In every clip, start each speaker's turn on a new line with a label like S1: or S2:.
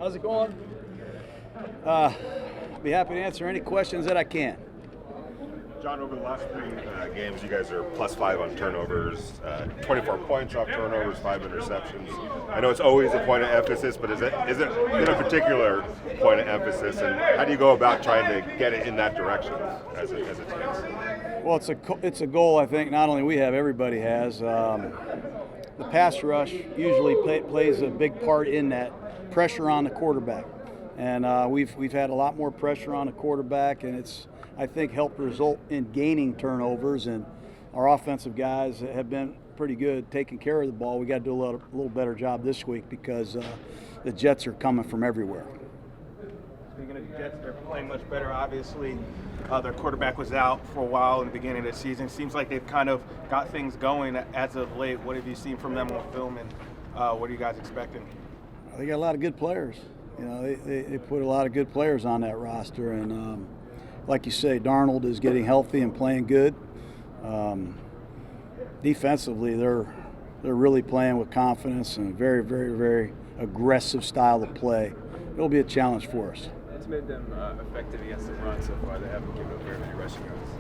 S1: How's it going? Be happy to answer any questions that I can.
S2: John, over the last three games, you guys are +5 on turnovers, 24 points off turnovers, 5 interceptions. I know it's always a point of emphasis, but is it in a particular point of emphasis, and how do you go about trying to get it in that direction as a team?
S1: Well, it's a goal I think not only we have, everybody has. The pass rush usually plays a big part in that, pressure on the quarterback. And we've had a lot more pressure on the quarterback, and it's, I think, helped result in gaining turnovers. And our offensive guys have been pretty good taking care of the ball. We got to do a little better job this week because the Jets are coming from everywhere.
S3: Speaking of the Jets, they're playing much better. Obviously, their quarterback was out for a while in the beginning of the season. Seems like they've kind of got things going as of late. What have you seen from them on film, and what are you guys expecting?
S1: They got a lot of good players. You know, they put a lot of good players on that roster, and like you say, Darnold is getting healthy and playing good. Defensively, they're really playing with confidence and a very, very, very aggressive style of play. It'll be a challenge for us.
S4: What's made them effective against the run so far? They haven't given up very many rushing yards.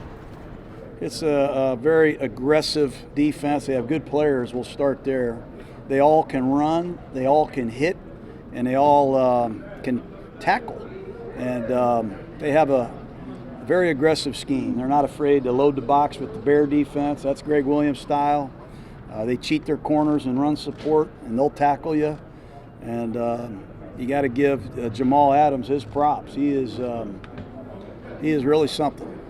S1: It's a very aggressive defense. They have good players. We'll start there. They all can run. They all can hit. And they all can tackle. And they have a very aggressive scheme. They're not afraid to load the box with the bear defense. That's Greg Williams' style. They cheat their corners and run support, and they'll tackle you. And you got to give Jamal Adams his props. He is really something.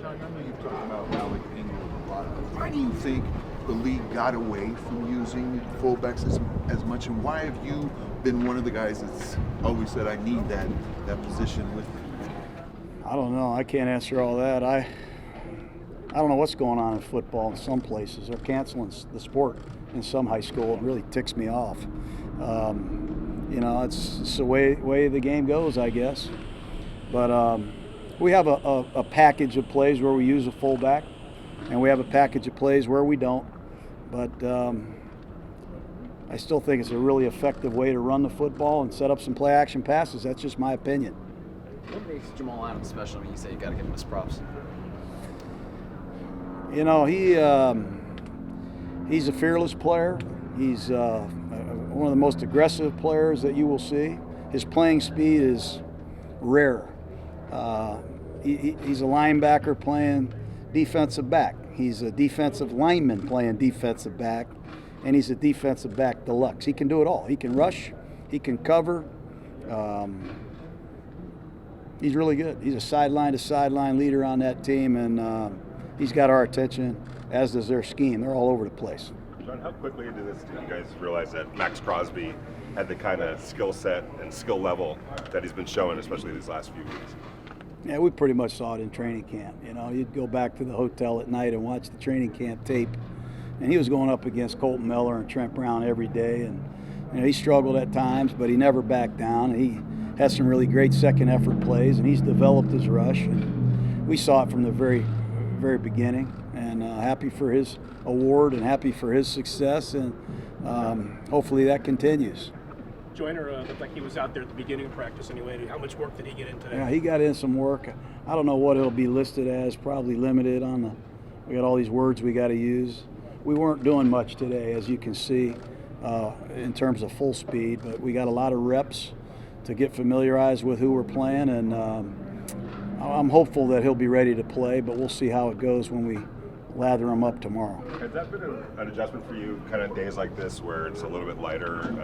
S5: John, I know you've talked about Malik Ingram a lot. Why do you think the league got away from using fullbacks as much, and why have you been one of the guys that's always said, I need that position with me?
S1: I don't know. I can't answer all that. I don't know what's going on in football in some places. They're canceling the sport in some high school. It really ticks me off. You know, it's the way the game goes, I guess. But we have a package of plays where we use a fullback, and we have a package of plays where we don't. But I still think it's a really effective way to run the football and set up some play-action passes. That's just my opinion.
S6: What makes Jamal Adams special when you say you got to give him his props?
S1: You know, he's a fearless player. He's one of the most aggressive players that you will see. His playing speed is rare. He's a linebacker playing defensive back. He's a defensive lineman playing defensive back, and he's a defensive back deluxe. He can do it all. He can rush. He can cover. He's really good. He's a sideline-to-sideline leader on that team, and he's got our attention, as does their scheme. They're all over the place.
S2: John, how quickly did you guys realize that Max Crosby had the kind of skill set and skill level that he's been showing, especially these last few weeks?
S1: Yeah, we pretty much saw it in training camp. You know, you'd go back to the hotel at night and watch the training camp tape, and he was going up against Colton Miller and Trent Brown every day, and you know, he struggled at times, but he never backed down. He has some really great second effort plays, and he's developed his rush, and we saw it from the very, very beginning. And happy for his award and happy for his success, and hopefully that continues.
S7: Joyner looked like he was out there at the beginning of practice anyway. How much work did he get into?
S1: Yeah, he got in some work. I don't know what it'll be listed as, probably limited on the, we got all these words we got to use. We weren't doing much today, as you can see, in terms of full speed, but we got a lot of reps to get familiarized with who we're playing, and I'm hopeful that he'll be ready to play, but we'll see how it goes when we lather him up tomorrow.
S2: Has that been an adjustment for you, kind of days like this where it's a little bit lighter?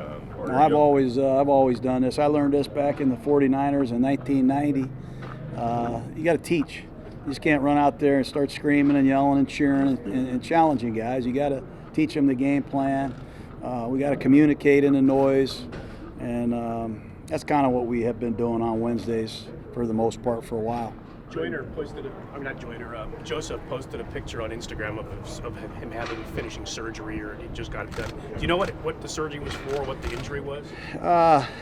S1: I've always done this. I learned this back in the 49ers in 1990. You got to teach. You just can't run out there and start screaming and yelling and cheering and challenging guys. You got to teach them the game plan. We got to communicate in the noise, and that's kind of what we have been doing on Wednesdays for the most part for a while.
S7: Joseph posted a picture on Instagram of him finishing surgery, or he just got it done. Do you know what the surgery was for, what the injury was?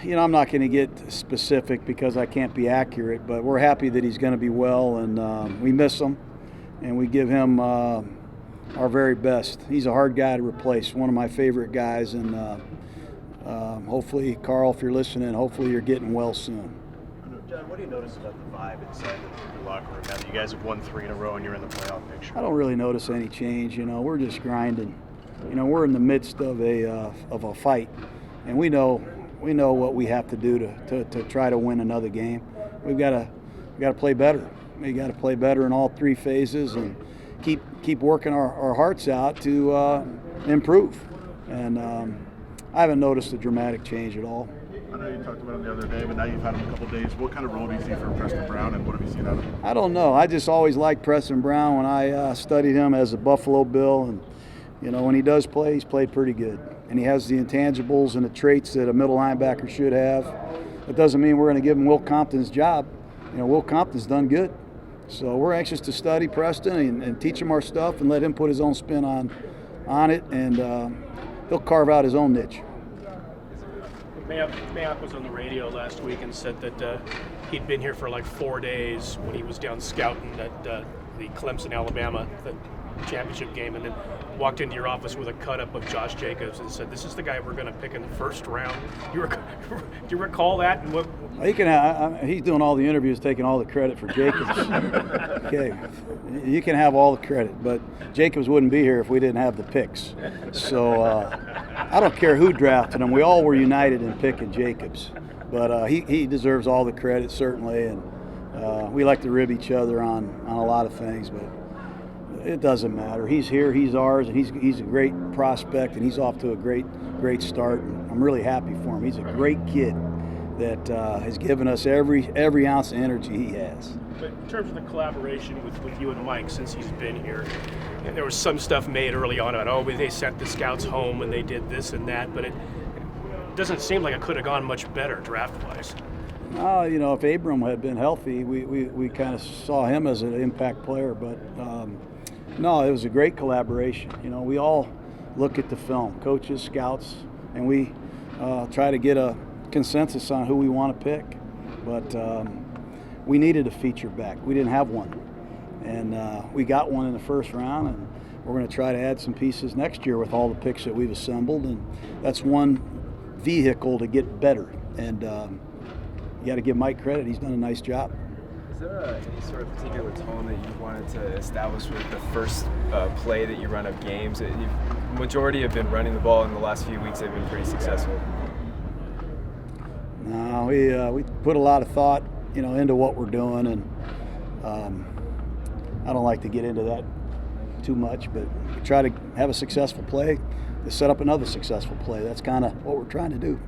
S1: You know, I'm not going to get specific because I can't be accurate, but we're happy that he's going to be well, and we miss him, and we give him our very best. He's a hard guy to replace, one of my favorite guys, and Hopefully, Carl, if you're listening, hopefully you're getting well soon.
S8: John, what do you notice about the vibe inside the locker room now that you guys have won 3 in a row and you're in the playoff picture?
S1: I don't really notice any change. We're just grinding. We're in the midst of a fight, and we know what we have to do to try to win another game. We got to play better. We got to play better in all 3 phases and keep working our hearts out to improve. And I haven't noticed a dramatic change at all.
S9: I know you talked about him the other day, but now you've had him a couple of days. What kind of role do you see for Preston Brown, and what have you seen out of him?
S1: I don't know. I just always liked Preston Brown when I studied him as a Buffalo Bill, and when he does play, he's played pretty good. And he has the intangibles and the traits that a middle linebacker should have. It doesn't mean we're going to give him Will Compton's job. Will Compton's done good. So we're anxious to study Preston and teach him our stuff and let him put his own spin on it, and he'll carve out his own niche.
S7: Mayock was on the radio last week and said that he'd been here for like 4 days when he was down scouting at the Clemson, Alabama, the championship game, and then walked into your office with a cut-up of Josh Jacobs and said, "This is the guy we're going to pick in the first round." Do you recall that? And what?
S1: He's doing all the interviews, taking all the credit for Jacobs. Okay, you can have all the credit, but Jacobs wouldn't be here if we didn't have the picks. So I don't care who drafted him. We all were united in picking Jacobs, but he deserves all the credit certainly, and we like to rib each other on a lot of things, but it doesn't matter. He's here, he's ours, and he's a great prospect, and he's off to a great start. I'm really happy for him. He's a great kid that has given us every ounce of energy he has.
S7: But in terms of the collaboration with you and Mike since he's been here, there was some stuff made early on about, they sent the scouts home and they did this and that, but it doesn't seem like it could have gone much better draft-wise.
S1: If Abram had been healthy, we kind of saw him as an impact player, but no, it was a great collaboration. We all look at the film, coaches, scouts, and we try to get a consensus on who we want to pick. But we needed a feature back. We didn't have one. And we got one in the first round, and we're going to try to add some pieces next year with all the picks that we've assembled. And that's one vehicle to get better. And you got to give Mike credit. He's done a nice job.
S4: Is there any sort of particular tone that you wanted to establish with the first play that you run of games? The majority have been running the ball in the last few weeks. They've been pretty successful.
S1: No, we put a lot of thought, into what we're doing, and I don't like to get into that too much, but we try to have a successful play to set up another successful play. That's kind of what we're trying to do.